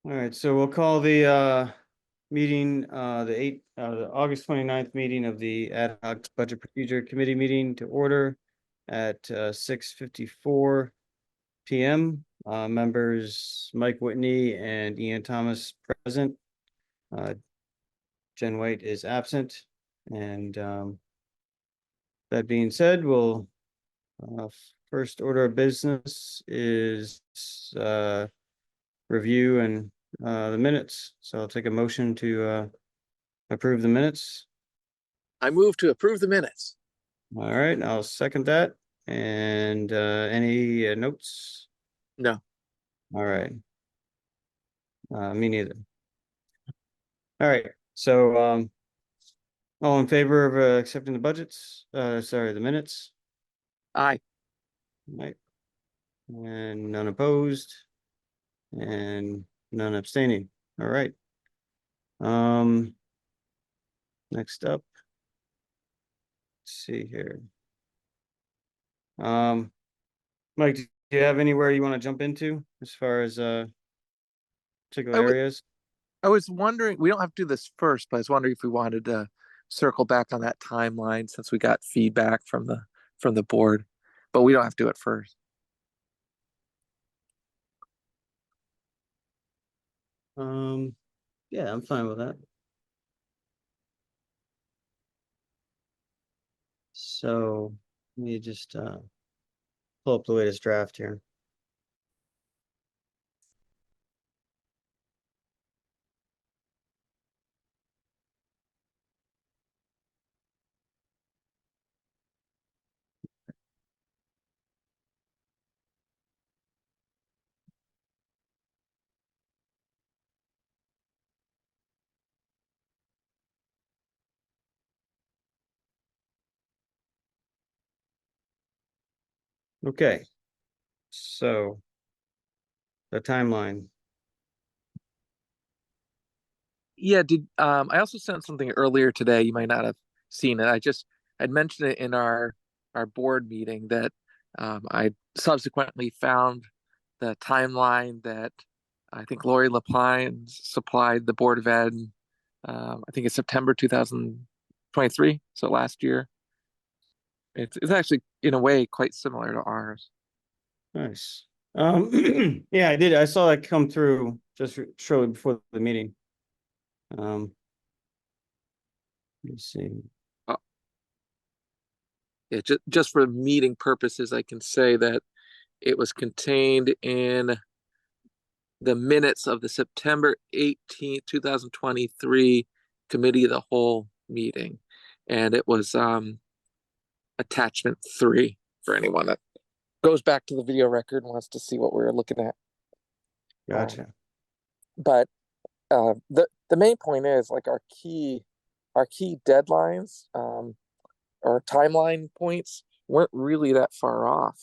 All right, so we'll call the meeting, the August 29th meeting of the Ad hoc Budget Procedure Committee meeting to order at 6:54 PM. Members Mike Whitney and Ian Thomas present. Jen White is absent. And that being said, we'll first order of business is review and the minutes. So I'll take a motion to approve the minutes. I move to approve the minutes. All right, I'll second that. And any notes? No. All right. Me neither. All right, so all in favor of accepting the budgets? Sorry, the minutes? Aye. Right. And none opposed and none abstaining. All right. Next up. Let's see here. Mike, do you have anywhere you want to jump into as far as particular areas? I was wondering, we don't have to do this first, but I was wondering if we wanted to circle back on that timeline since we got feedback from the board, but we don't have to do it first. Yeah, I'm fine with that. So let me just pull up the latest draft here. Okay, so the timeline. Yeah, I also sent something earlier today. You might not have seen it. I'd mentioned it in our board meeting that I subsequently found the timeline that I think Lori LaPine supplied the Board of Ed. I think it's September 2023, so last year. It's actually in a way quite similar to ours. Nice. Yeah, I did. I saw that come through just shortly before the meeting. Let's see. Yeah, just for meeting purposes, I can say that it was contained in the minutes of the September 18th, 2023 Committee of the Whole meeting. And it was attachment 3 for anyone that goes back to the video record and wants to see what we were looking at. Gotcha. But the main point is like our key deadlines or timeline points weren't really that far off.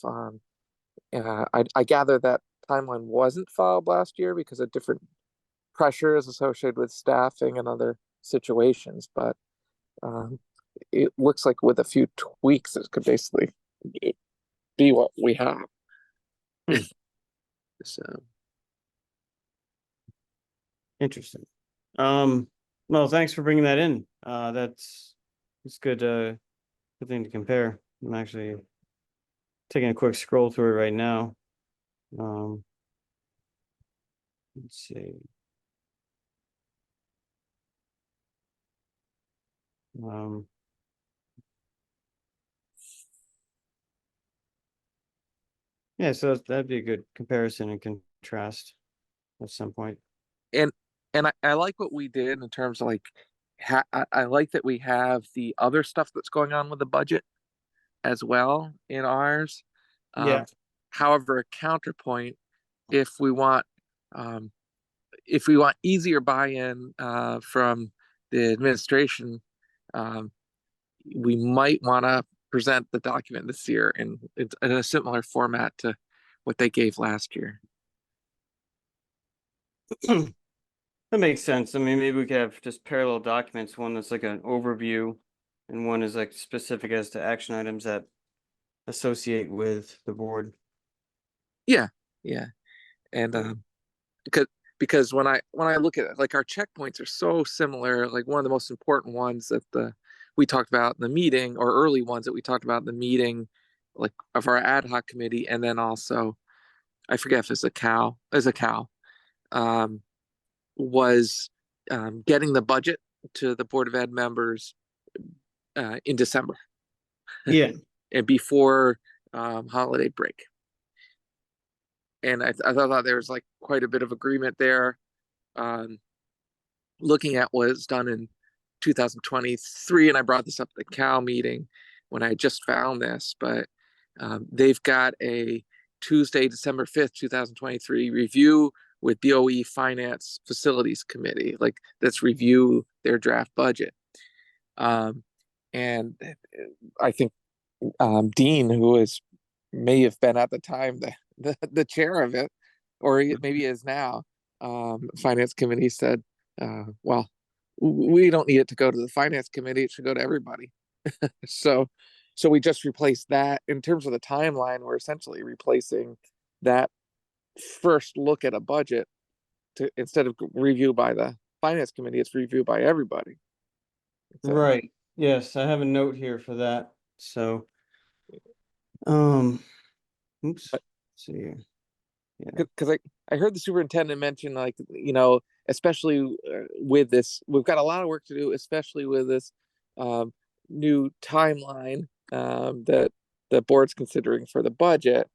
I gather that timeline wasn't filed last year because of different pressures associated with staffing and other situations, but it looks like with a few tweaks, it could basically be what we have. So Interesting. Well, thanks for bringing that in. That's good. Good thing to compare. I'm actually taking a quick scroll through it right now. Let's see. Yeah, so that'd be a good comparison and contrast at some point. and I like what we did in terms of like I like that we have the other stuff that's going on with the budget as well in ours. Yeah. However, a counterpoint, if we want easier buy-in from the administration, we might want to present the document this year in a similar format to what they gave last year. That makes sense. I mean, maybe we could have just parallel documents, one that's like an overview and one is like specific as to action items that associate with the board. Yeah. And because because when I look at it, like our checkpoints are so similar. Like one of the most important ones that the we talked about in the meeting, or early ones that we talked about in the meeting, like of our ad hoc committee, and then also I forget if it's a cow, um, was getting the budget to the Board of Ed members in December Yeah, and before holiday break. And I thought there was like quite a bit of agreement there. Um, Looking at what was done in 2023, and I brought this up at the Cal meeting when I just found this, but they've got a Tuesday, December 5th, 2023 review with BOE Finance Facilities Committee, like that's review their draft budget. And I think Dean, who is may have been at the time the chair of it, or maybe is now, finance committee said, well, we don't need it to go to the finance committee, it should go to everybody. So we just replaced that. In terms of the timeline, we're essentially replacing that first look at a budget to, instead of review by the finance committee, it's reviewed by everybody. So right. Yes, I have a note here for that. So, um, oops, but let's see here. Yeah, because I heard the superintendent mention, like, especially with this, we've got a lot of work to do, especially with this um, new timeline that the board's considering for the budget.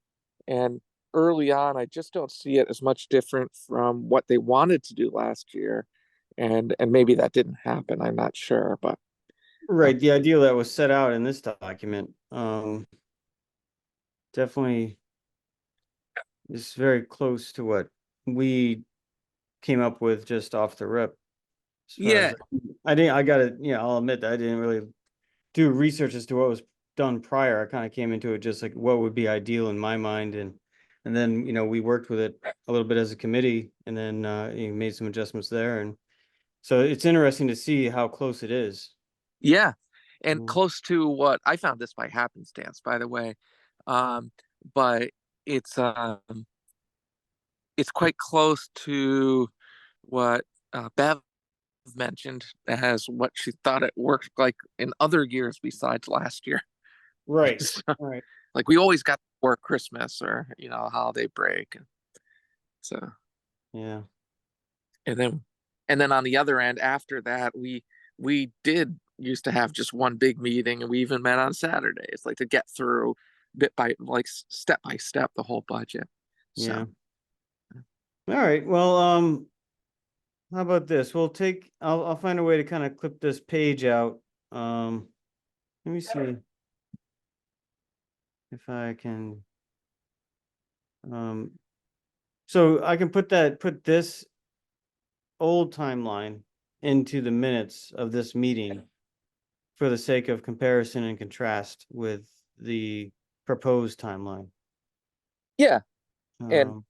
And early on, I just don't see it as much different from what they wanted to do last year. And maybe that didn't happen. I'm not sure, but right. The ideal that was set out in this document, definitely is very close to what we came up with just off the rip. As far as yeah, I gotta, I'll admit that I didn't really do research as to what was done prior. I kind of came into it just like what would be ideal in my mind, and then we worked with it a little bit as a committee, and then made some adjustments there, and so it's interesting to see how close it is. yeah, and Mm. close to what I found this by happenstance, by the way. Um, but it's it's quite close to what Bev mentioned as what she thought it worked like in other years besides last year. Right, So, right, like we always got to work Christmas or holiday break. So yeah, and then on the other end after that we did used to have just one big meeting, and we even met on Saturdays, like to get through bit by like step by step the whole budget. So yeah. All right. Well, how about this? I'll find a way to kind of clip this page out. Let me see if I can. Um, so I can put this old timeline into the minutes of this meeting for the sake of comparison and contrast with the proposed timeline. yeah, and Um,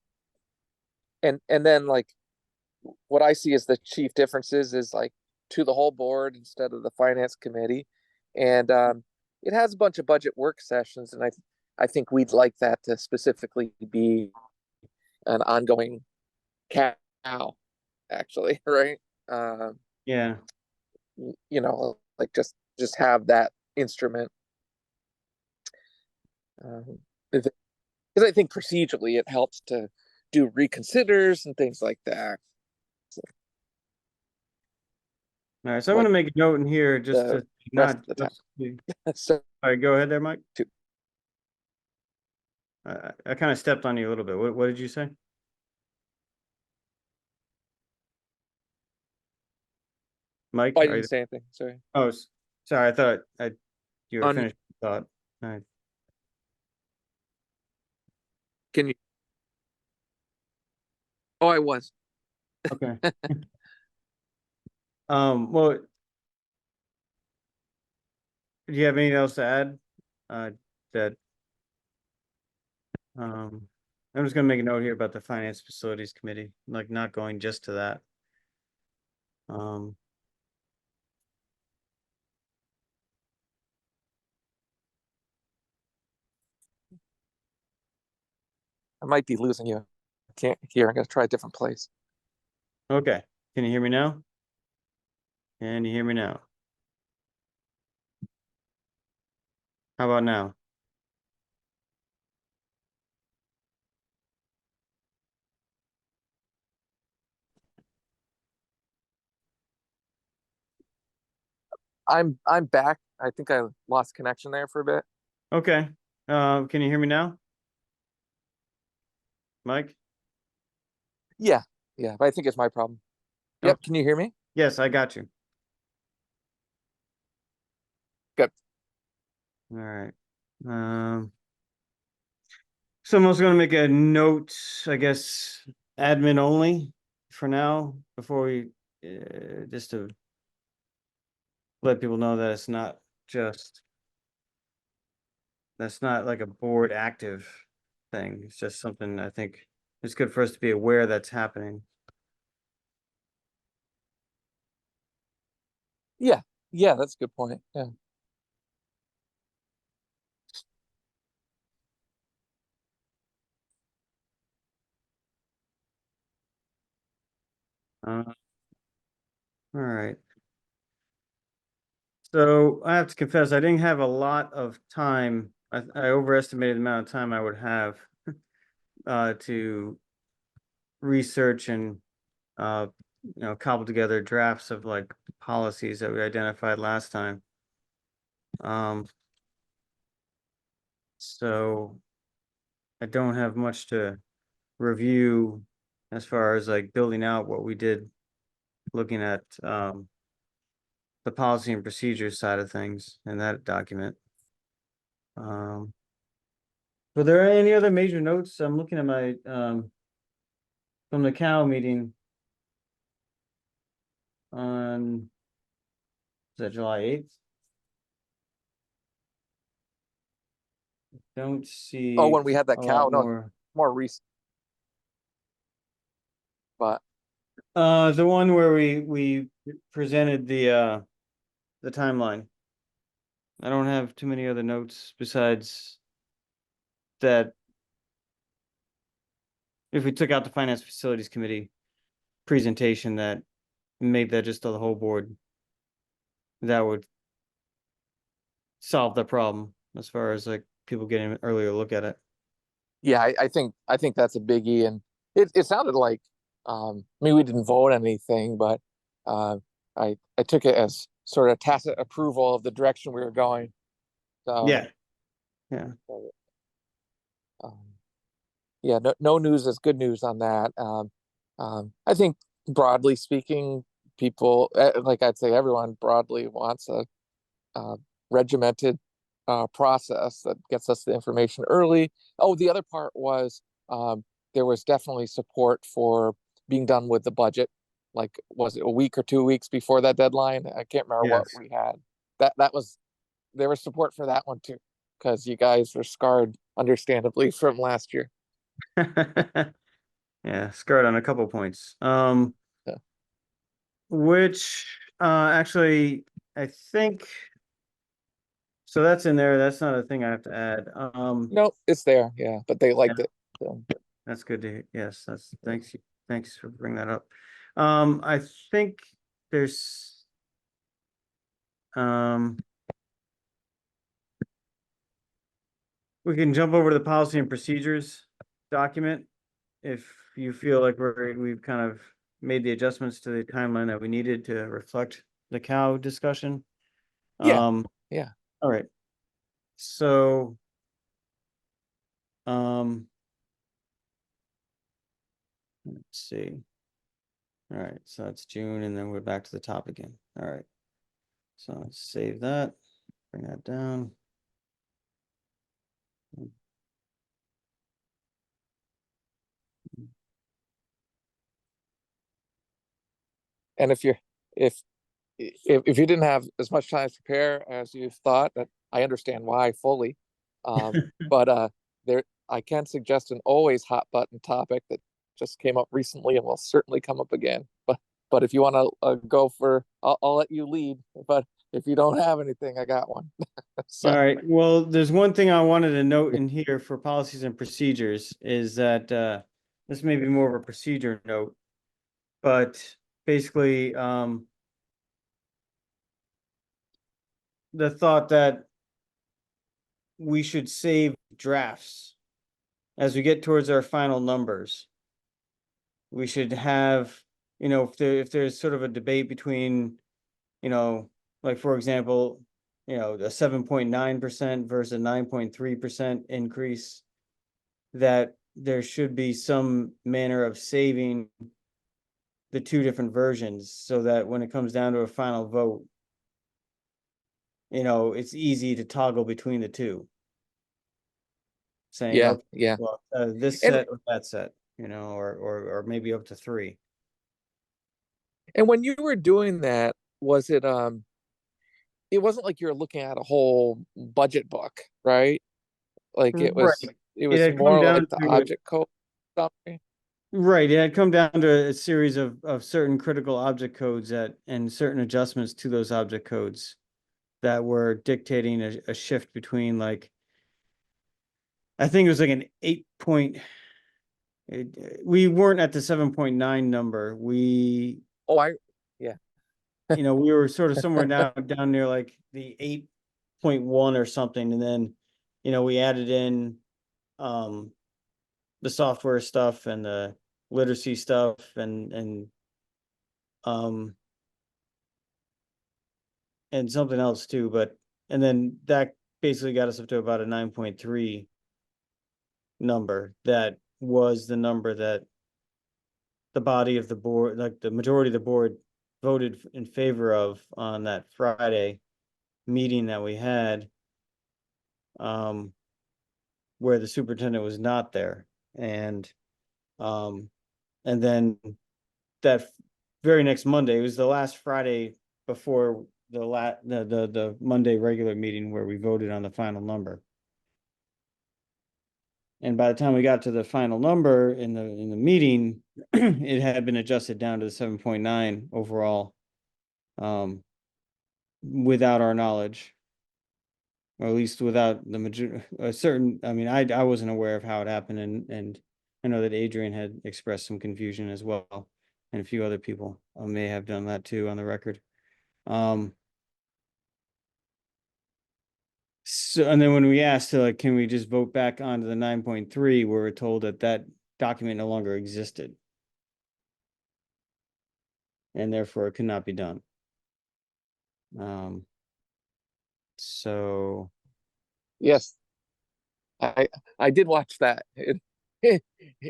then like what I see as the chief differences is like to the whole board instead of the finance committee, and it has a bunch of budget work sessions, and I think we'd like that to specifically be an ongoing cow, actually, right? Um, yeah, like just have that instrument, because I think procedurally it helps to do reconsiders and things like that. So, all right. So I'm like gonna make a note in here just the to rest not of the just. time. All So right, go ahead there, Mike. to I kind of stepped on you a little bit. What did you say, Mike? I Are you didn't there? say anything. Sorry. Oh, sorry. I thought you were On finished. I thought. All right. Can you? Oh, I was. Okay. Well, do you have anything else to add? That I'm just gonna make a note here about the Finance Facilities Committee, like not going just to that. Um, I might be losing you. I can't hear. I'm gonna try a different place. Okay, can you hear me now? Can you hear me now? How about now? I'm back. I think I lost connection there for a bit. Okay, can you hear me now, Mike? Yeah, yeah, but I think it's my problem. Oh, Yep, can you hear me? yes, I got you. Good. All right. So I'm also gonna make a note, I guess, admin only for now, before we, just to let people know that it's not just, that's not like a board active thing. It's just something I think it's good for us to be aware that's happening. Yeah, yeah, that's a good point. Yeah. Uh, all right. So I have to confess, I didn't have a lot of time. I overestimated the amount of time I would have to research and uh, cobble together drafts of like policies that we identified last time. Um, so I don't have much to review as far as like building out what we did, looking at the policy and procedures side of things in that document. Um, were there any other major notes? I'm looking at my from the cow meeting on, is that July 8th? Don't Oh, see when we had that a lot cow, no, more. more recent, but The one where we presented the timeline. I don't have too many other notes besides that. If we took out the Finance Facilities Committee presentation that made that just the whole board, that would solve the problem as far as like people getting an earlier look at it. yeah, I think that's a biggie, and it sounded like I mean we didn't vote on anything, but uh, I took it as sort of tacit approval of the direction we were going. So Yeah, yeah. um, yeah, no news is good news on that. I think broadly speaking, people like I'd say everyone broadly wants a uh, regimented process that gets us the information early. Oh, the other part was there was definitely support for being done with the budget. Like, was it a week or 2 weeks before that deadline? I can't remember what Yes. we had. That was there was support for that one too, because you guys were scarred, understandably, from last year. Yeah, scarred on a couple points. Yeah. Which actually I think so that's in there. That's not a thing I have to add. No, it's there. Yeah, but they Yeah, liked it. So, that's good to hear. Yes, that's yeah. thanks for bringing that up. I think there's um we can jump over to the policy and procedures document if you feel like we've kind of made the adjustments to the timeline that we needed to reflect the cow discussion. Yeah. Um, Yeah. all right. So, um, let's see. All right, so that's June, and then we're back to the top again. All right. So let's save that, bring that down. And if if you didn't have as much time to prepare as you thought, that I understand why fully. But there, I can suggest an always hot button topic that just came up recently and will certainly come up again. But if you want to go for, I'll let you lead. But if you don't have anything, I got one. All So right, well, there's one thing I wanted to note in here for policies and procedures is that this may be more of a procedure note. But basically, the thought that we should save drafts as we get towards our final numbers. We should have, if there's sort of a debate between, like for example, a 7.9% versus a 9.3% increase, that there should be some manner of saving the two different versions so that when it comes down to a final vote, it's easy to toggle between the two. Saying, Yeah, okay, yeah. well, this And set or that set, or maybe up to three. and when you were doing that, was it wasn't like you were looking at a whole budget book, right? Like it was Right. it It was had come more like down the to object code summary. Right. It had come down to a series of certain critical object codes and certain adjustments to those object codes that were dictating a shift between like, I think it was like an 8 point. We weren't at the 7.9 number. Oh, yeah. We were sort of somewhere down near like the 8.1 or something. And then, we added in um the software stuff and the literacy stuff um and something else too, and then that basically got us up to about a 9.3 number. That was the number that the body of the board, like the majority of the board, voted in favor of on that Friday meeting that we had, um, where the superintendent was not there. Um, and then that very next Monday, it was the last Friday before the Monday regular meeting where we voted on the final number. And by the time we got to the final number in the meeting, it had been adjusted down to the 7.9 overall, without our knowledge, or at least without a certain. I mean, I wasn't aware of how it happened, and I know that Adrian had expressed some confusion as well, and a few other people may have done that too on the record. So, and then when we asked to like, can we just vote back onto the 9.3, we were told that that document no longer existed, and therefore it could not be done. So Yes. I I did watch that.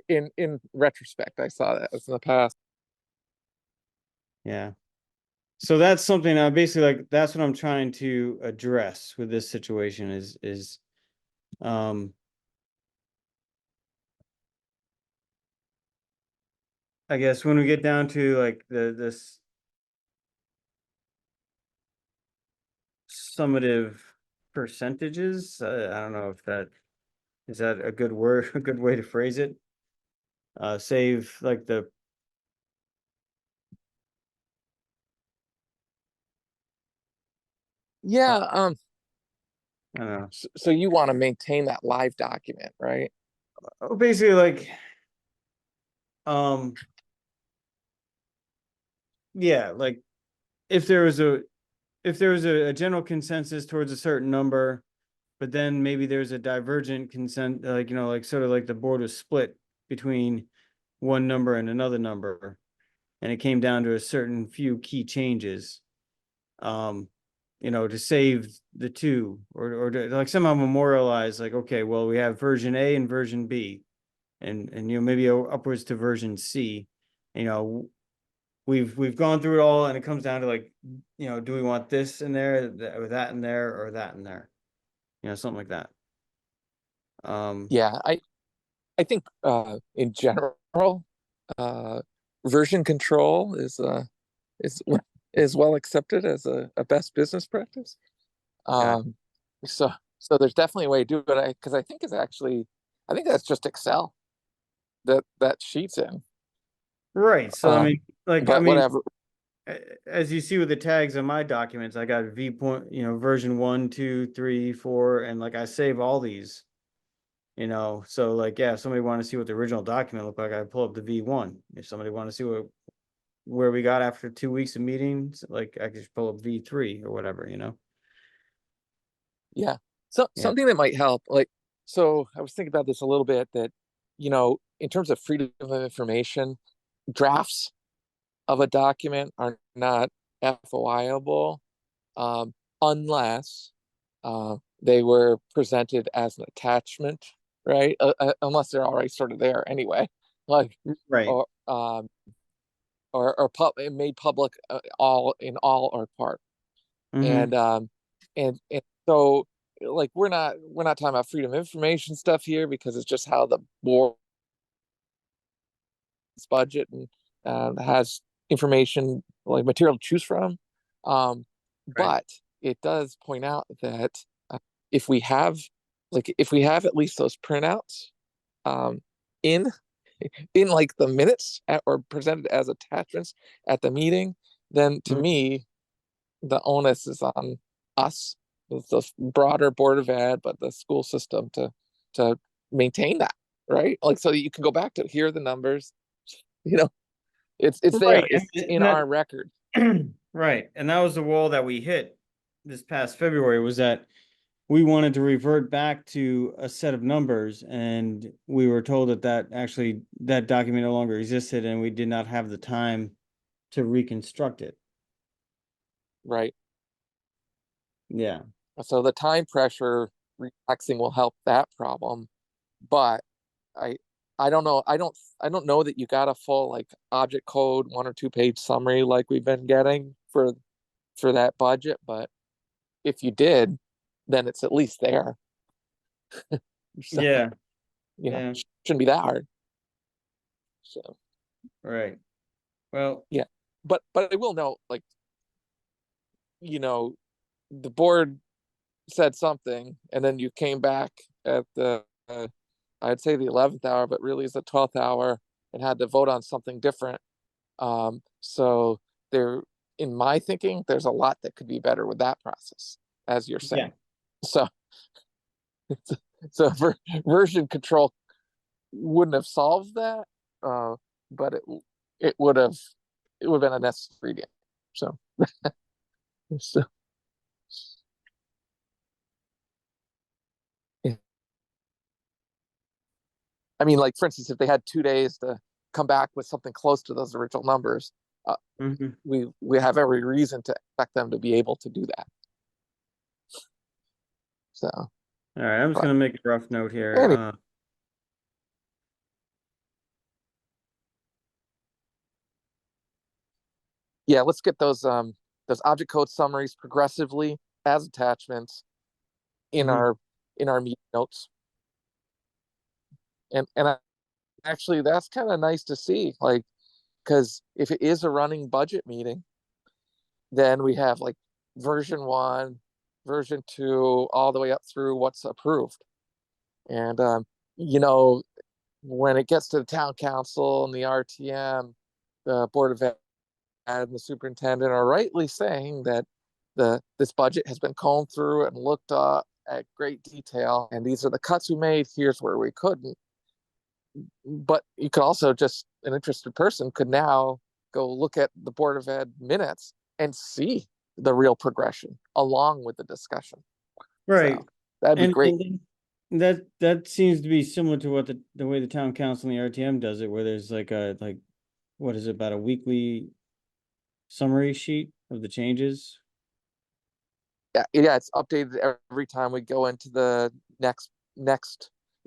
In retrospect, I saw that in the past. yeah. So that's something basically like that's what I'm trying to address with this situation is um I guess when we get down to like this summative percentages, I don't know if that is that a good word, a good way to phrase it. Save like the Yeah, I don't know. so you want to maintain that live document, right? Basically like um yeah, like if there was a general consensus towards a certain number, but then maybe there's a divergent consent, like, like sort of like the board was split between one number and another number, and it came down to a certain few key changes, um, to save the two, or to like somehow memorialize, like, okay, well, we have version A and version B, and maybe upwards to version C. You know, we've gone through it all, and it comes down to like, do we want this in there, or that in there, or that in there? Something like that. Yeah, I think in general, uh version control is is well accepted as a best business practice. Yeah. Um so so there's definitely a way to do it because I think that's just Excel that sheets in. Right. So Um but whatever. as you see with the tags on my documents, I got V point, version 1, 2, 3, 4, and like I save all these, so like, yeah, if somebody want to see what the original document looked like, I pull up the V1. If somebody want to see what where we got after 2 weeks of meetings, like I could just pull up V3 or whatever, you know? Yeah. So Yeah. something that might help, like, so I was thinking about this a little bit that, in terms of freedom of information, drafts of a document are not FOIable, unless they were presented as an attachment, right? Unless they're already sort of there anyway, like, Right. or made public, all or part. Mm-hmm. And so, like, we're not talking about freedom of information stuff here, because it's just how the board's budget and has information, like material to choose from. um Right. but it does point out that, if we have if we have at least those printouts, um in in like the minutes or presented as attachments at the meeting, then to Mhm. me the onus is on us, the broader board of ed, but the school system, to maintain that, right? Like, so that you can go back to, here are the numbers, you know, it's there, Right. it's in And that, our record. right. And that was the wall that we hit this past February, was that we wanted to revert back to a set of numbers, and we were told that that document no longer existed, and we did not have the time to reconstruct it. Right. Yeah. So the time pressure relaxing will help that problem, but I I don't know. I don't know that you got a full, like, object code 1 or 2 page summary like we've been getting for that budget, but if you did, then it's at least there. So, Yeah. Yeah. shouldn't be that hard. So, Right. Well, yeah. But I will note, like, you know, the board said something, and then you came back at the, I'd say the 11th hour, but really it's the 12th hour, and had to vote on something different. So there, in my thinking, there's a lot that could be better with that process, as you're yeah. saying. So, so version control wouldn't have solved that, but it would have it would have been a necessary ingredient. So, so yeah. I mean, like, for instance, if they had 2 days to come back with something close to those original numbers, uh, Mhm. we have every reason to expect them to be able to do that. So, All right. I'm just but gonna make a rough note here. anyway, yeah, let's get those object code summaries progressively as attachments in Mhm. our meeting notes. And actually, that's kind of nice to see, like, because if it is a running budget meeting, then we have, like, version 1, version 2, all the way up through what's approved. And you know, when it gets to the town council and the RTM, the board of ed and the superintendent are rightly saying that this budget has been combed through and looked at great detail, and these are the cuts we made. Here's where we couldn't. But you could also, just an interested person could now go look at the board of ed minutes and see the real progression along with the discussion. Right. So that'd be And great. that seems to be similar to what the way the town council and the RTM does it, where there's like what is it, about a weekly summary sheet of the changes? Yeah, it's updated every time we go into the next.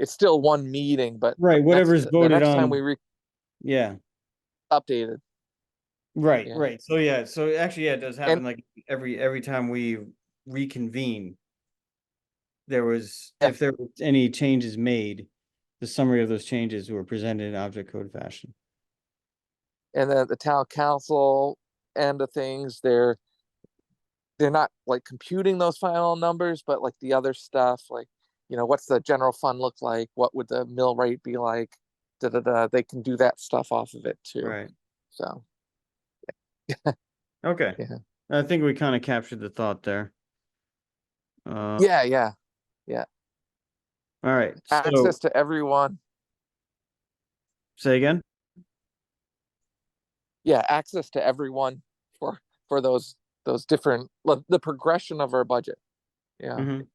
It's still one meeting, but Right, whatever's the voted next time on. we Yeah. updated. Right, Yeah. right. So yeah, so actually, yeah, it does And happen, like every time we reconvene, there was, yeah, if there were any changes made, the summary of those changes were presented in object code fashion. and then the town council end of things, they're not, like, computing those final numbers, but, like, the other stuff, like, what's the general fund look like? What would the mill rate be like? Da, da, da. They can do that stuff off of it too. Right. So, Okay. yeah. I think we kind of captured the thought there. Uh, Yeah, yeah, yeah. all right. Access So to everyone. say again. yeah, access to everyone for those different the progression of our budget. Yeah, Mhm.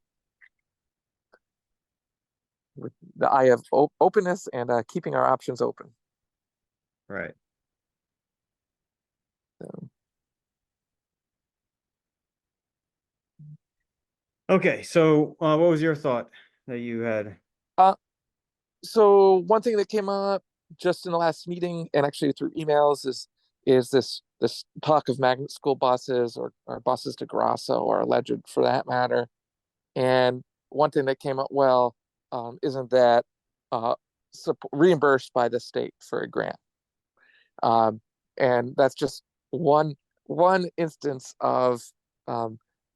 with the eye of openness and keeping our options open. Right. So, Okay, so what was your thought that you had? uh, so one thing that came up just in the last meeting and actually through emails is this talk of magnet school buses or buses to Grasso or alleged for that matter. And one thing that came up well, isn't that reimbursed by the state for a grant. Um, and that's just one instance of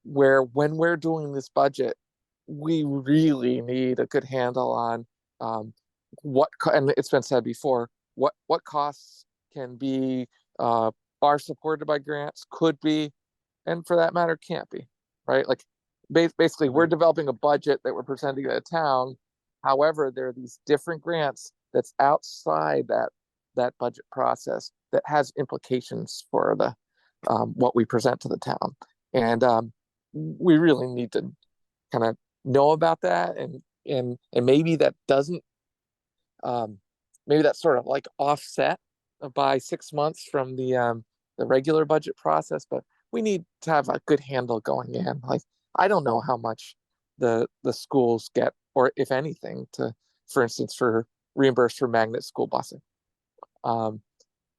where when we're doing this budget, we really need a good handle on and it's been said before, what costs can be are supported by grants, could be, and for that matter can't be, right? Like basically we're Right. developing a budget that we're presenting to the town. However, there are these different grants that's outside that budget process that has implications for the what we present to the town. And we really need to kind of know about that, and maybe that doesn't maybe that's sort of like offset by 6 months from the regular budget process, but we need to have a good handle going in. Like I don't know how much the schools get, or if anything, to, for instance, for reimbursed for magnet school busing. Um,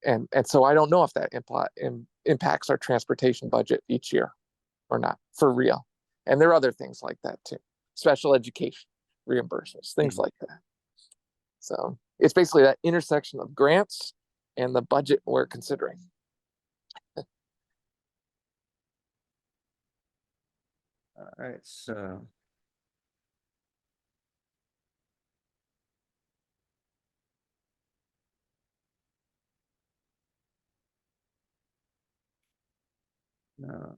and so I don't know if that impacts our transportation budget each year or not for real. And there are other things like that too, special education reimbursements, things Mhm. like that. So it's basically that intersection of grants and the budget we're considering. All right, so. Uh,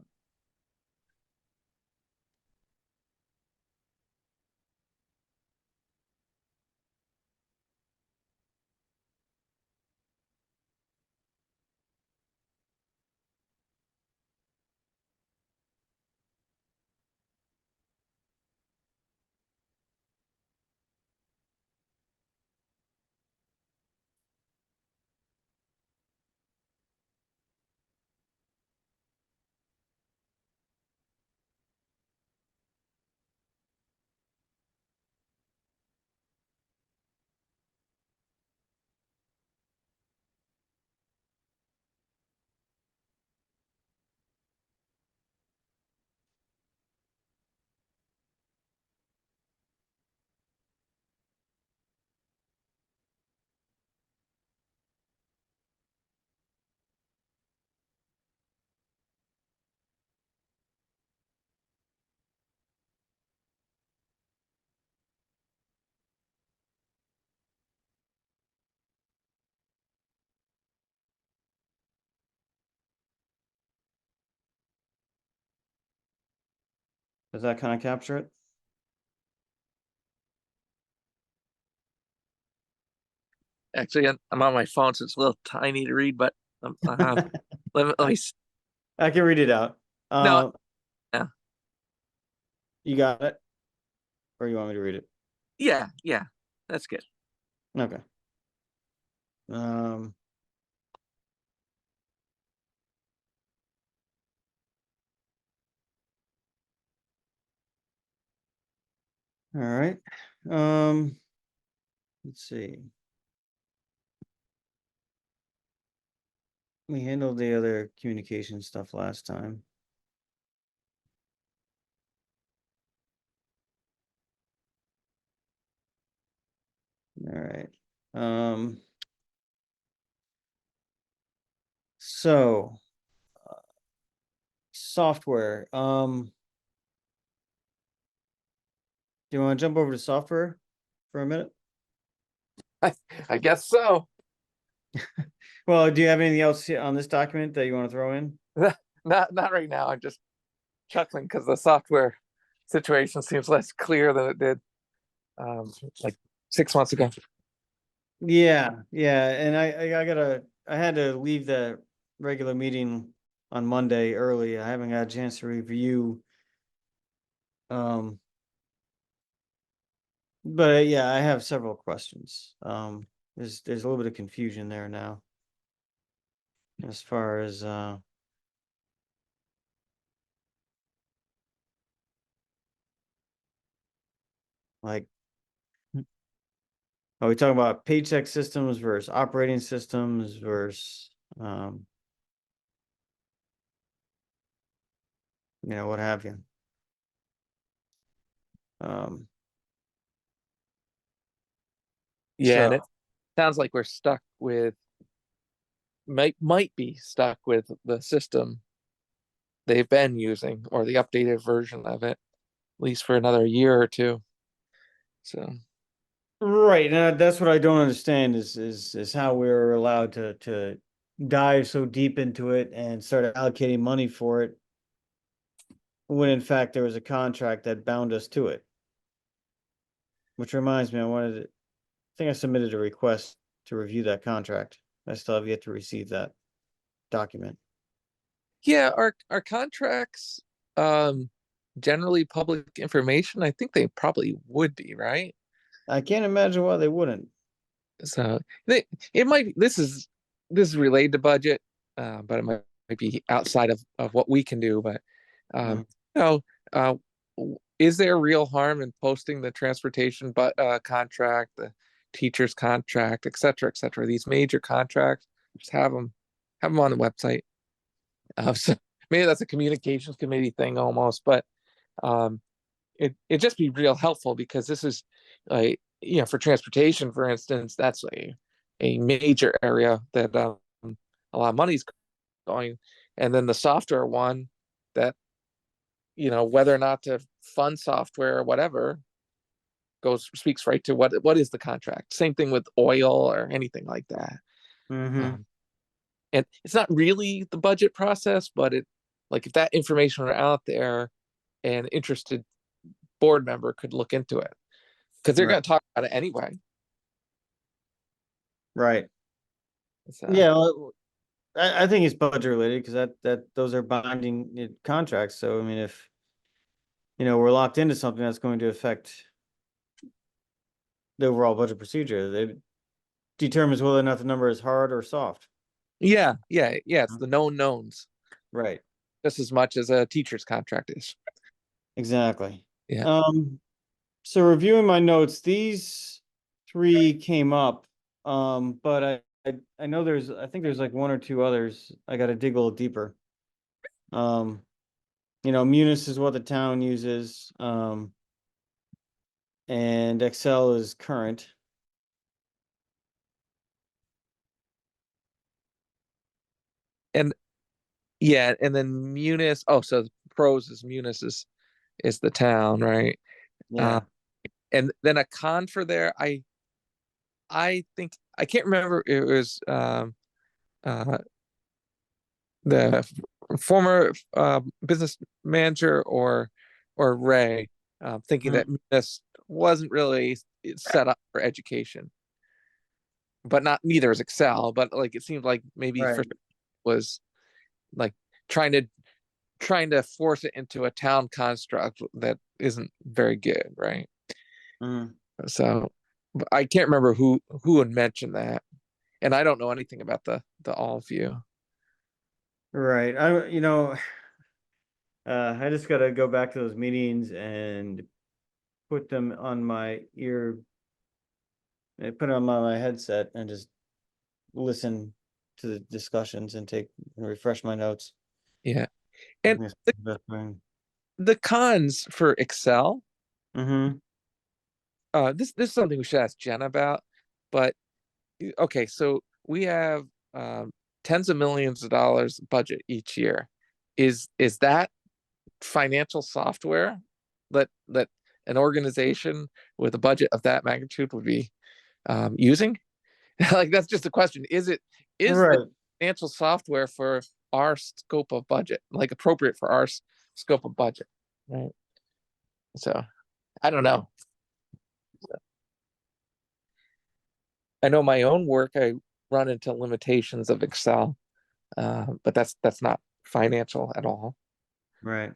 Does that kind of capture it? Actually, I'm on my phone, so it's a little tiny to read, but let me. I can read it out. No, Uh, yeah, you got it? Or you want me to read it? yeah, that's good. Okay. Um, all right. Let's see. We handled the other communication stuff last time. All right. Um, so software. Do you want to jump over to software for a minute? I guess so. Well, do you have anything else on this document that you want to throw in? Not right now. I'm just chuckling because the software situation seems less clear than it did like 6 months ago. Yeah, and I had to leave regular meeting on Monday early. I haven't got a chance to review. But yeah, I have several questions. There's a little bit of confusion there now as far as like, are we talking about paycheck systems versus operating systems versus what have you? Um, Yeah, and so it sounds like we're stuck with might be stuck with the system they've been using or the updated version of it, at least for another year or two. So right, and that's what I don't understand is how we're allowed to dive so deep into it and start allocating money for it when in fact there was a contract that bound us to it. Which reminds me, I think I submitted a request to review that contract. I still have yet to receive that document. yeah, our contracts generally public information. I think they probably would be, right? I can't imagine why they wouldn't. So it might this is related to budget, but it might be outside of what we can do. But Mm, you know, uh, is there real harm in posting the transportation but contract, the teacher's contract, et cetera, et cetera? These major contracts, just have them on the website. So maybe that's a communications committee thing almost, but um, it just be real helpful because this is like for transportation, for instance, that's a major area that a lot of money's going, and then the software one that whether or not to fund software or whatever goes speaks right to what is the contract. Same thing with oil or anything like that. hmm Um, and it's not really the budget process, but it like if that information were out there, an interested board member could look into it because they're Right. going to talk about it anyway. Right. So Yeah, well, I think it's budget related because that those are binding contracts. So I mean, if we're locked into something that's going to affect the overall budget procedure, it determines whether or not the number is hard or soft. yeah, it's the known knowns Right. just as much as a teacher's contract is. Exactly. Yeah. Um, so reviewing my notes, these three came up. But I know I think there's like one or two others. I got to dig a little deeper. Um, Munis is what the town uses. And Excel is current. And yeah, and then Munis. Oh, so pros is Munis is the town, right? Uh, Yeah. and then a con for there. I think I can't remember. It was uh, the former business manager or Ray thinking that Mhm. Munis wasn't really set up for education, but not neither is Excel. But like it seemed like maybe Right. for was like trying to trying to force it into a town construct that isn't very good, right? Mhm. So I can't remember who had mentioned that, and I don't know anything about the all view. Right. I just gotta go back to those meetings and put them on my ear, put it on my headset and just listen to the discussions and refresh my notes. Yeah, I and think that's the best way. the cons for Excel. Mm-hmm. This is something we should ask Jen about, but okay, so we have tens of millions of dollars budget each year. Is that financial software that an organization with a budget of that magnitude would be using? Like that's just a question. Is the Right. financial software for our scope of budget like appropriate for our scope of budget? Right. So I don't know. I know my own work. I run into limitations of Excel. but that's not financial at all. Right.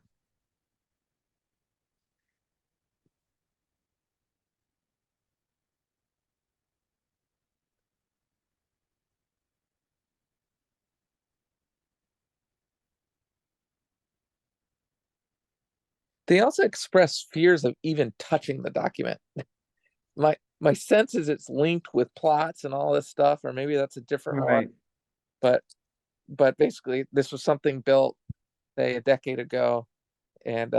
They also express fears of even touching the document. My sense is it's linked with plots and all this stuff, or maybe that's a different one. Right. But basically, this was something built, say, a decade ago, and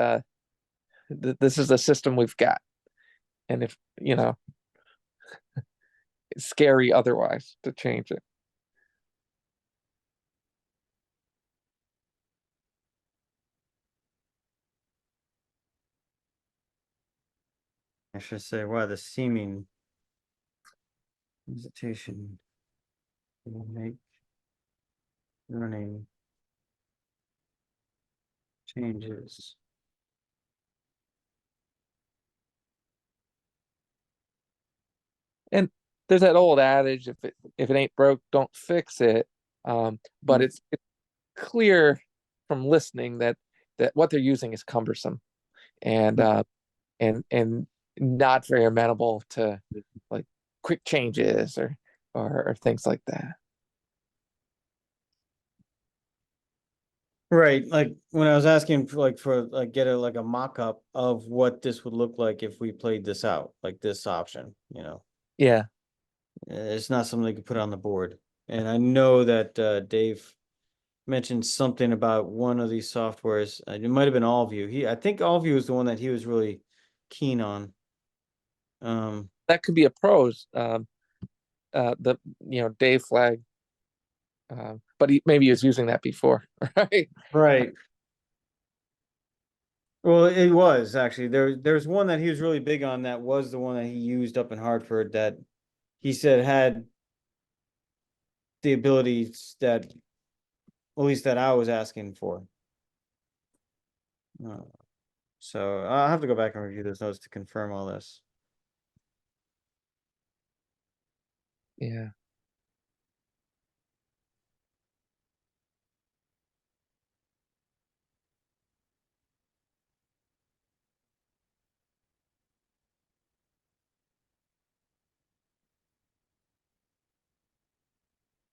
this is the system we've got. And if it's scary otherwise to change it. I should say, wow, the seeming hesitation will make learning changes. And there's that old adage, if it ain't broke, don't fix it. But it's clear from listening that what they're using is cumbersome and and not very amenable to like quick changes or things like that. Right, like when I was asking for get a mock-up of what this would look like if we played this out, like this option, Yeah, It's not something they could put on the board. And I know that Dave mentioned something about one of these softwares. It might have been Allview. I think Allview is the one that he was really keen on. that could be a pros. The Dave Flag, but maybe he was using that before, right? Right. Well, it was actually there's one that he was really big on that was the one that he used up in Hartford that he said had the abilities that at least that I was asking for. Uh, so I'll have to go back and review those notes to confirm all this. Yeah.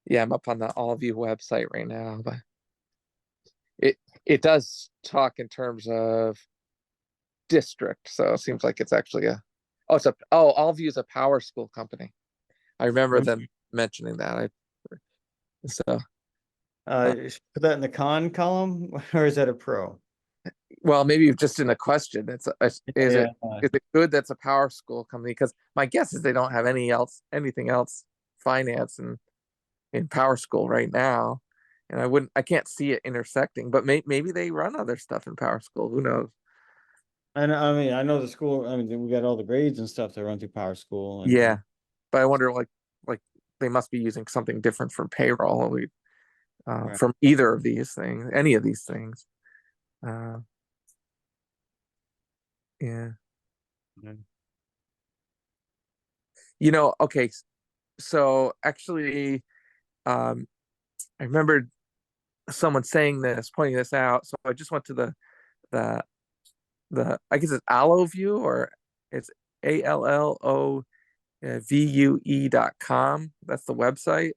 Yeah, I'm up on the Allview website right now, but it it does talk in terms of district, so it seems like it's actually Allview is a power school company. I remember them mentioning that. So Put that in the con column, or is that a pro? well, maybe just in a question, is Yeah. it good that's a power school company? Because my guess is they don't have anything else finance in power school right now, and I can't see it intersecting, but maybe they run other stuff in power school. Who knows? And I mean, I know the school. I mean, we got all the grades and stuff that run through Power School, Yeah, but I wonder like they must be using something different for payroll. right. From either of these things, any of these things. Uh, yeah. Mhm. Okay. So actually, I remember someone saying this, pointing this out. So I just went to the I guess it's AlloView or it's ALLOVUE.com. That's the website.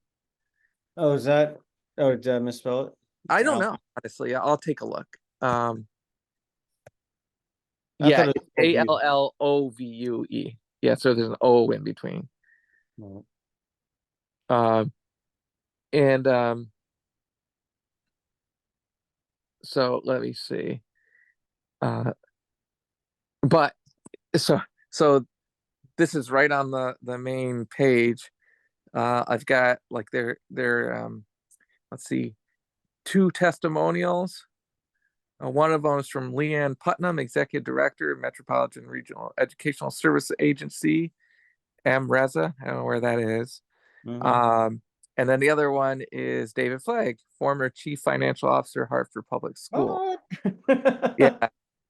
Oh, is that? Oh, did I misspell it? I don't Al- know, honestly. I'll take a look. I Yeah, thought it it's was view. ALLOVUE. Yeah, so there's an O in between. No. Um, and so let me see. Uh, but so so this is right on the main page. I've got like their let's see, two testimonials. One of them is from Leanne Putnam, Executive Director, Metropolitan Regional Educational Service Agency, MRESA. I don't know where that is. Mhm. Um, and then the other one is David Flagg, former Chief Financial Officer, Hartford Public School. What? Yeah.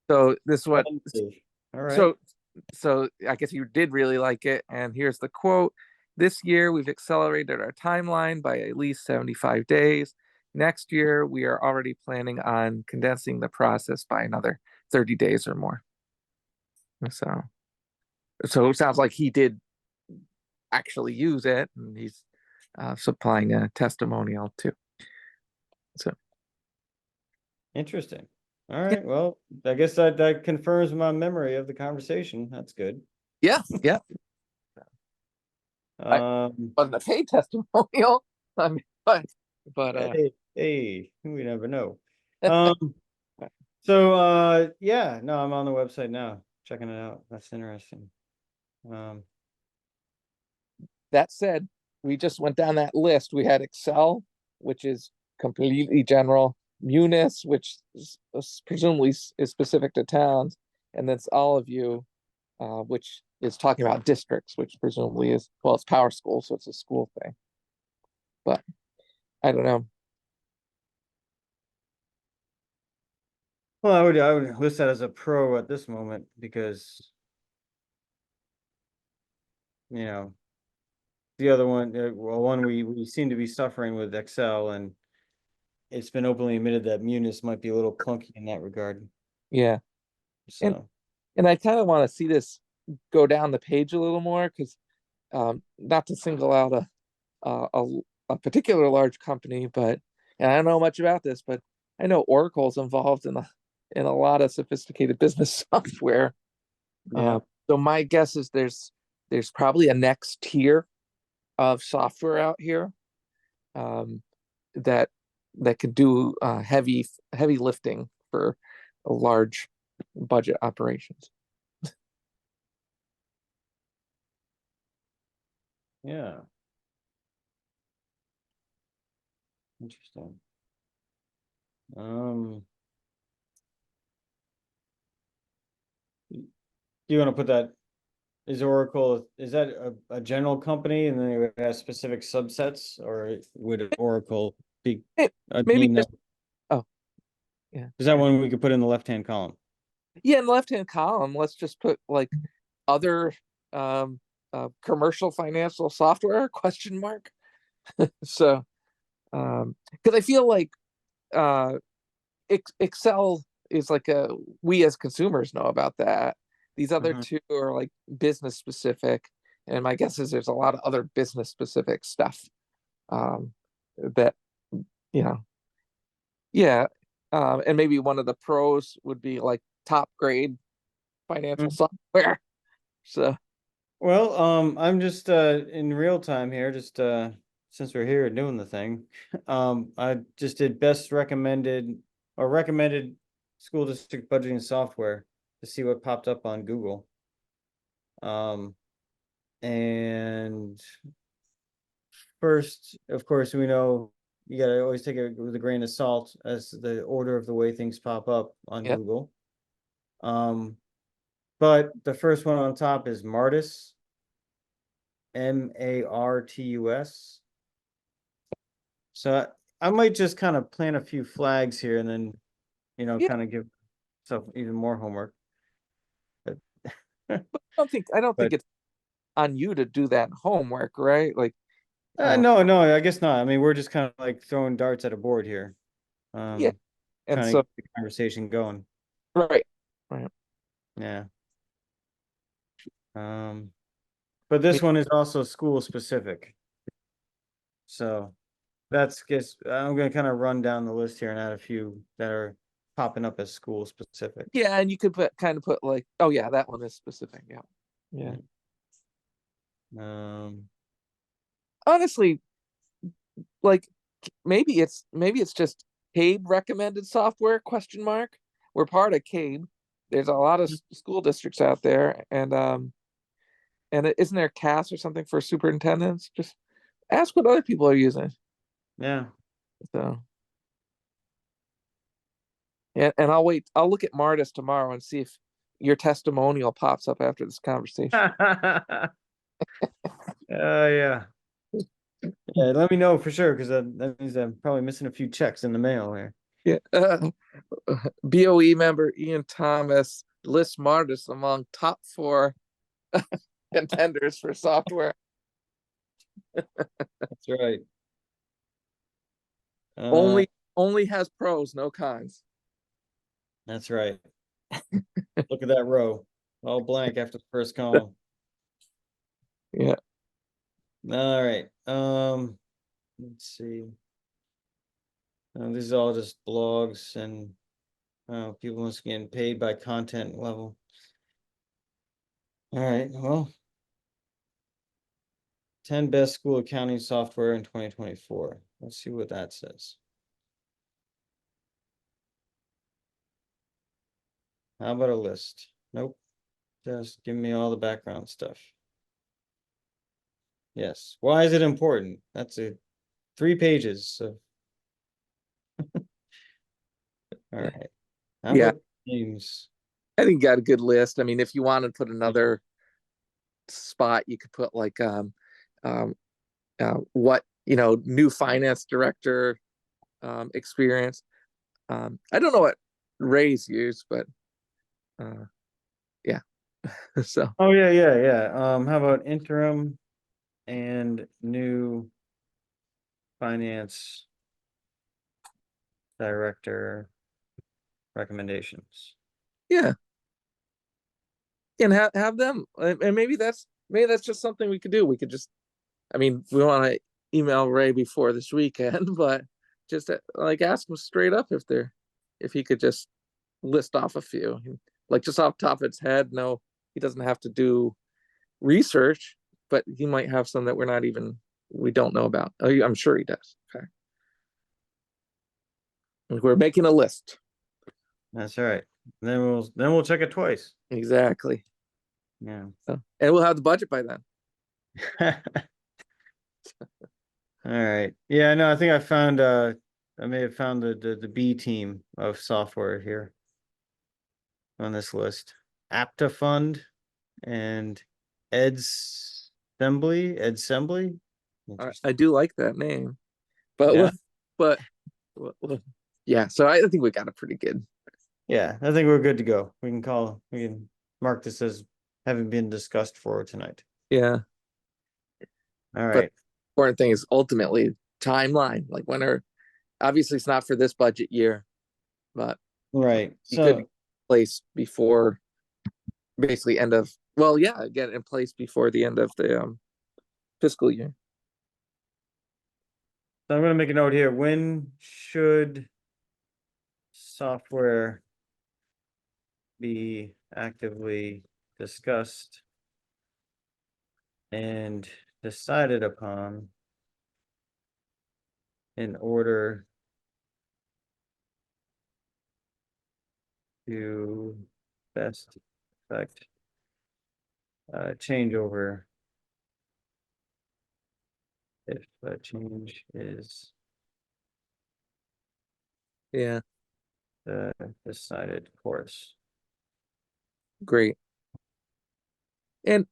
So this is what. All right. So I guess you did really like it. And here's the quote: "This year we've accelerated our timeline by at least 75 days. next year, we are already planning on condensing the process by another 30 days or more. So it sounds like he did actually use it, and he's supplying a testimonial too. So Interesting. All right. Well, I guess that confirms my memory of the conversation. That's good. yeah, yeah. Wasn't a paid testimonial. I mean, but hey, we never know. So yeah, no, I'm on the website now, checking it out. That's interesting. That said, we just went down that list. We had Excel, which is completely general, Munis, which is presumably is specific to towns, and then it's all of you, which is talking about districts, which presumably is, well, it's Power School, so it's a school thing. But I don't know. Well, I would list that as a pro at this moment because, you know, the other one, well, one we seem to be suffering with Excel, and it's been openly admitted that Munis might be a little clunky in that regard. Yeah. And So and I kind of want to see this go down the page a little more because not to single out a particular large company, but and I don't know much about this, but I know Oracle's involved in a lot of sophisticated business software. yeah. So my guess is there's probably a next tier of software out here that that could do heavy lifting for large budget operations. Yeah. Interesting. You want to put that, is Oracle, is that a general company and then it would have specific subsets, or would Oracle be a Maybe name that, just oh yeah. is that one we could put in the left-hand column? Yeah, in the left-hand column, let's just put like other commercial financial software question mark. So because I feel like uh Excel is like a we as consumers know about that. These other Mhm. two are like business specific, and my guess is there's a lot of other business specific stuff that you know, yeah, and maybe one of the pros would be like top grade financial Mhm. software. So Well, I'm just in real time here, just since we're here doing the thing. I just did best recommended or recommended school district budgeting software to see what popped up on Google. And first, of course, we know you gotta always take it with a grain of salt as the order of the way things pop up on yeah, Google. But the first one on top is Martus, Martus. So I might just kind of plant a few flags here and then, yeah. kind of give myself even more homework. But, I don't think but it's on you to do that homework, right? Like, no, I guess not. I mean, we're just kind of like throwing darts at a board here. yeah, and Trying to so get the conversation going. right, right. Yeah. But this one is also school specific. So that's guess I'm gonna kind of run down the list here and add a few that are popping up as school specific. Yeah, and you could kind of put like, oh yeah, that one is specific. Yeah, yeah. Um, Honestly, like maybe it's just CABE recommended software question mark. We're part of CABE. There's a lot of school districts out there, and isn't there CAS or something for superintendents? Just ask what other people are using. yeah. So and I'll wait. I'll look at Martis tomorrow and see if your testimonial pops up after this conversation. Yeah. Yeah, let me know for sure because that means I'm probably missing a few checks in the mail here. Yeah. BOE member Ian Thomas lists Martis among top 4 contenders for software. That's right. Uh, Only has pros, no cons. that's right. Look at that row, all blank after the first column. Yeah. All right, let's see. These are all just blogs and people must be getting paid by content level. All right, well, 10 best school accounting software in 2024. Let's see what that says. How about a list? Nope. Just give me all the background stuff. Yes. Why is it important? That's it. 3 pages. So, all right. How Yeah. about names? I think you got a good list. I mean, if you want to put another spot, you could put like um what new finance director experience. I don't know what Ray's used, but uh yeah. So Oh yeah, yeah, yeah. How about interim and new finance director recommendations? yeah, and have them, and maybe that's just something we could do. We could just, I mean, we want to email Ray before this weekend, but just like ask him straight up if he could just list off a few, like just off the top of his head. No, he doesn't have to do research, but he might have some that we don't know about. Oh, I'm sure he does. Okay, we're making a list. That's all right. Then we'll check it twice. Exactly. Yeah. So, and we'll have the budget by then. All right. Yeah, no, I think I may have found the B team of software here on this list. Apta Fund and Edsembly. I Interesting. do like that name, but Yeah. but yeah. So I think we got a pretty good. Yeah, I think we're good to go. We can mark this as having been discussed for tonight. Yeah, All but right. the important thing is ultimately timeline. Like when are obviously it's not for this budget year, but Right. you could be So in place before basically end of, well, yeah, get in place before the end of the fiscal year. I'm gonna make a note here. When should software be actively discussed and decided upon in order to best affect changeover if a change is Yeah, the decided course. great. And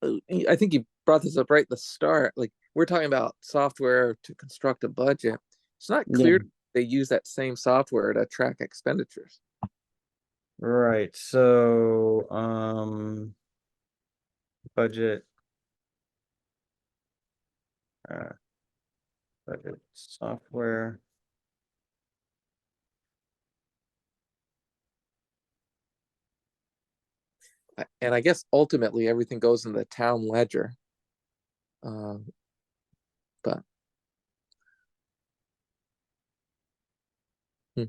I think you brought this up right at the start. Like we're talking about software to construct a budget. It's not Yeah. clear they use that same software to track expenditures. Right. So budget uh budget software. And I guess ultimately everything goes in the town ledger. Um, but hmm,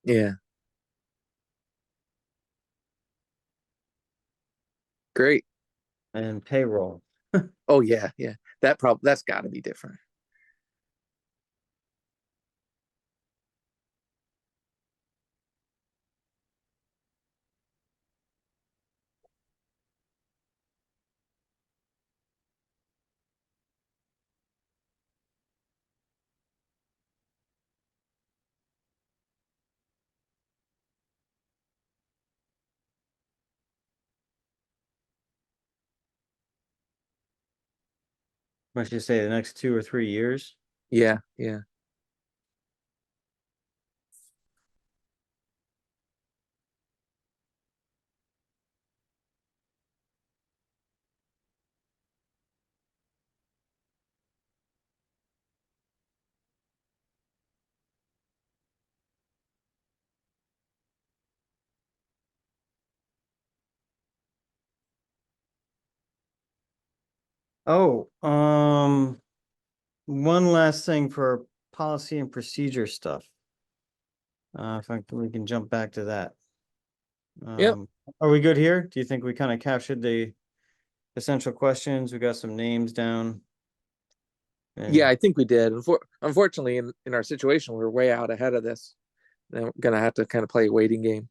yeah, great. And payroll. Oh yeah, yeah. That's got to be different. I should say the next 2 or 3 years. Yeah, yeah. Oh, one last thing for policy and procedure stuff. If we can jump back to that. Yep. Are we good here? Do you think we kind of captured the essential questions? We got some names down. Yeah, And I think we did. Unfortunately, in our situation, we're way out ahead of this. Then we're gonna have to kind of play a waiting game.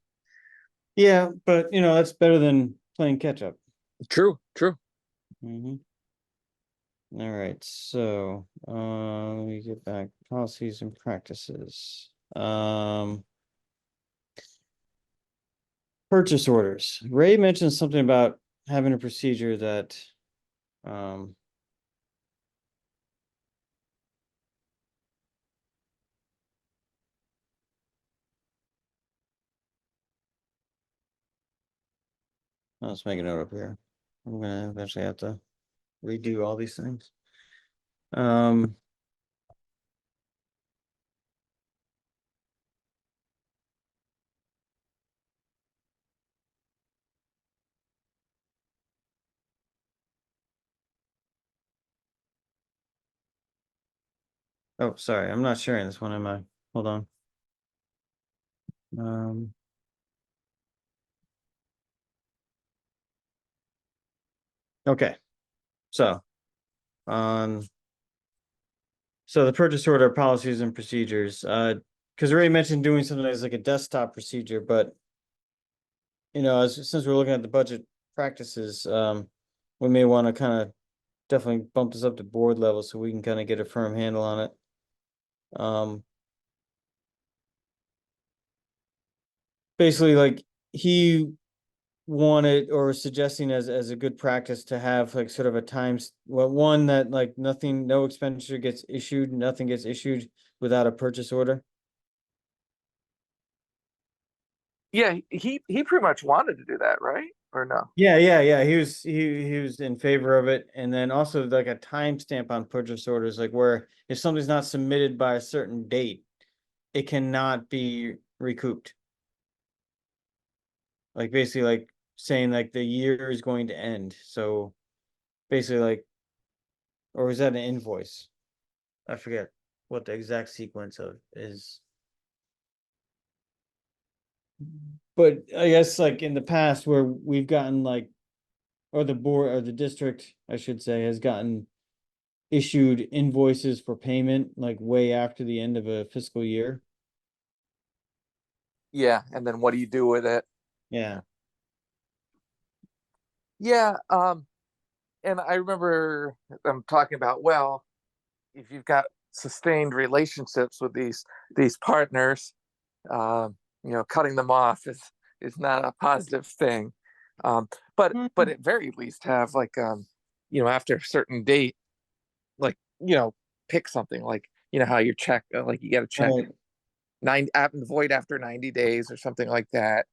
yeah, but that's better than playing catch up. True, true. Mhm. All right, so let me get back policies and practices. Purchase orders. Ray mentioned something about having a procedure that um let's make a note up here. I'm gonna eventually have to redo all these things. Um oh, sorry, I'm not sharing this one, am I? Hold on. Um okay, so um so the purchase order policies and procedures, because Ray mentioned doing something as like a desktop procedure, but since we're looking at the budget practices, we may want to kind of definitely bump this up to board level so we can kind of get a firm handle on it. Basically, like he wanted or was suggesting as a good practice to have like sort of a times, well, one that like nothing, no expenditure gets issued, nothing gets issued without a purchase order. Yeah, he pretty much wanted to do that, right? Or no? Yeah. He was in favor of it, and then also like a timestamp on purchase orders, like where if something's not submitted by a certain date, it cannot be recouped. Like basically like saying like the year is going to end. So basically like, or is that an invoice? I forget what the exact sequence of is. But I guess like in the past where we've gotten like, or the board or the district, I should say, has gotten issued invoices for payment like way after the end of a fiscal year. Yeah, and then what do you do with it? Yeah. Yeah, and I remember them talking about, well, if you've got sustained relationships with these partners, cutting them off is not a positive thing. But at very least have like after a certain date, like pick something like how your check like you got to check Right. void after 90 days or something like that.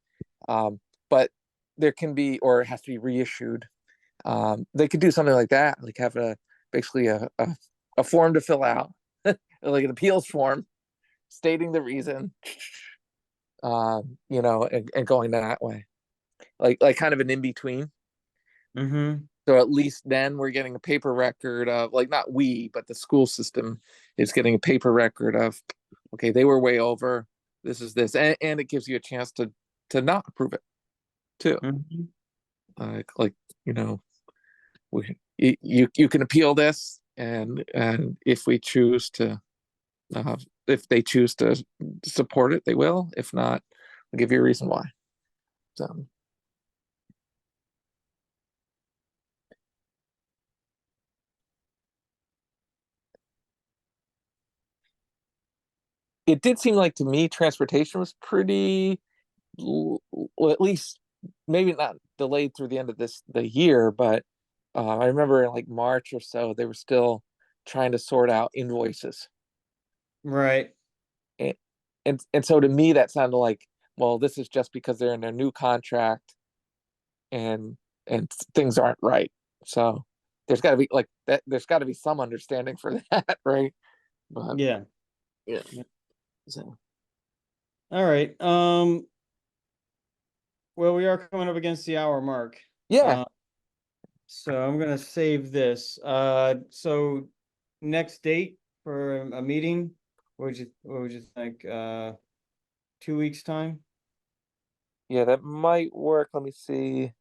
But there can be, or it has to be reissued. They could do something like that, like have basically a form to fill out, like an appeals form stating the reason, and going that way, like kind of an in between. Mm-hmm. So at least then we're getting a paper record of, like, not we, but the school system is getting a paper record of, okay, they were way over. This is this, and it gives you a chance to not approve it too. Mm-hmm. Like you know, you can appeal this, and if we choose to, if they choose to support it, they will. If not, I'll give you a reason why. So it did seem like to me transportation was pretty, well, at least maybe not delayed through the end of the year, but I remember in like March or so, they were still trying to sort out invoices. Right. And, and so to me, that sounded like, well, this is just because they're in a new contract and things aren't right. So there's got to be like that. There's got to be some understanding for that, right? But Yeah. yeah. Yeah. So All right. Well, we are coming up against the hour mark. yeah, Uh, so I'm gonna save this. So next date for a meeting, what would you think? 2 weeks time? yeah, that might work. Let me see.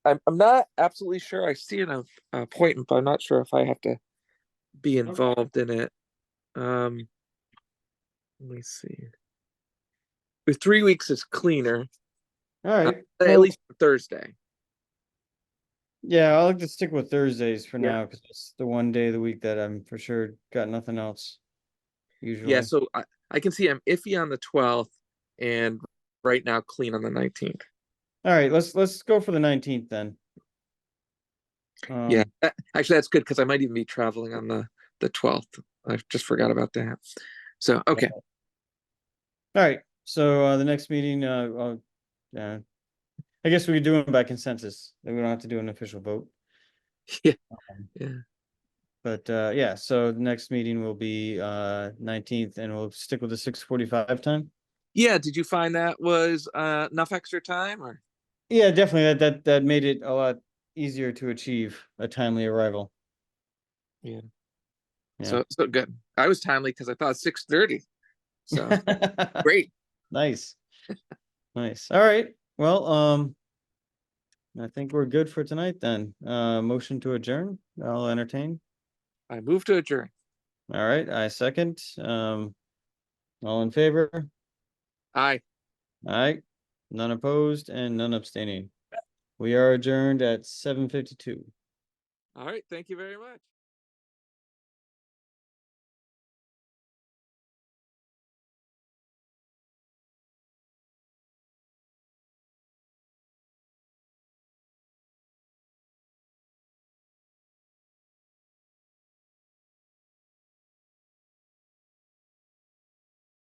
I'm not absolutely sure. I see an appointment, but I'm not sure if I have to be Okay. involved in it. Um, Let me see. With 3 weeks is cleaner, All right. at Well, least Thursday. yeah, I like to stick with Thursdays for Yeah. now because it's the one day of the week that I'm for sure got nothing else Yeah, usually. so I can see I'm iffy on the 12th and right now clean on the 19th. All right, let's go for the 19th then. Yeah, Um, actually that's good because I might even be traveling on the 12th. I just forgot about that. So, okay. all right. So the next meeting, yeah, I guess we could do it by consensus. We don't have to do an official vote. Yeah, Um, yeah. But yeah, so the next meeting will be 19th and we'll stick with the 6:45 time. Yeah, did you find that was enough extra time or? Yeah, definitely that made it a lot easier to achieve a timely arrival. Yeah. Yeah. So good. I was timely because I thought 6:30. So great. Nice. Nice. All right. Well, I think we're good for tonight then. Motion to adjourn. I'll entertain. I moved to adjourn. All right, I second. All in favor? Aye. All right. None opposed and none abstaining. We are adjourned at 7:52. All right. Thank you very much.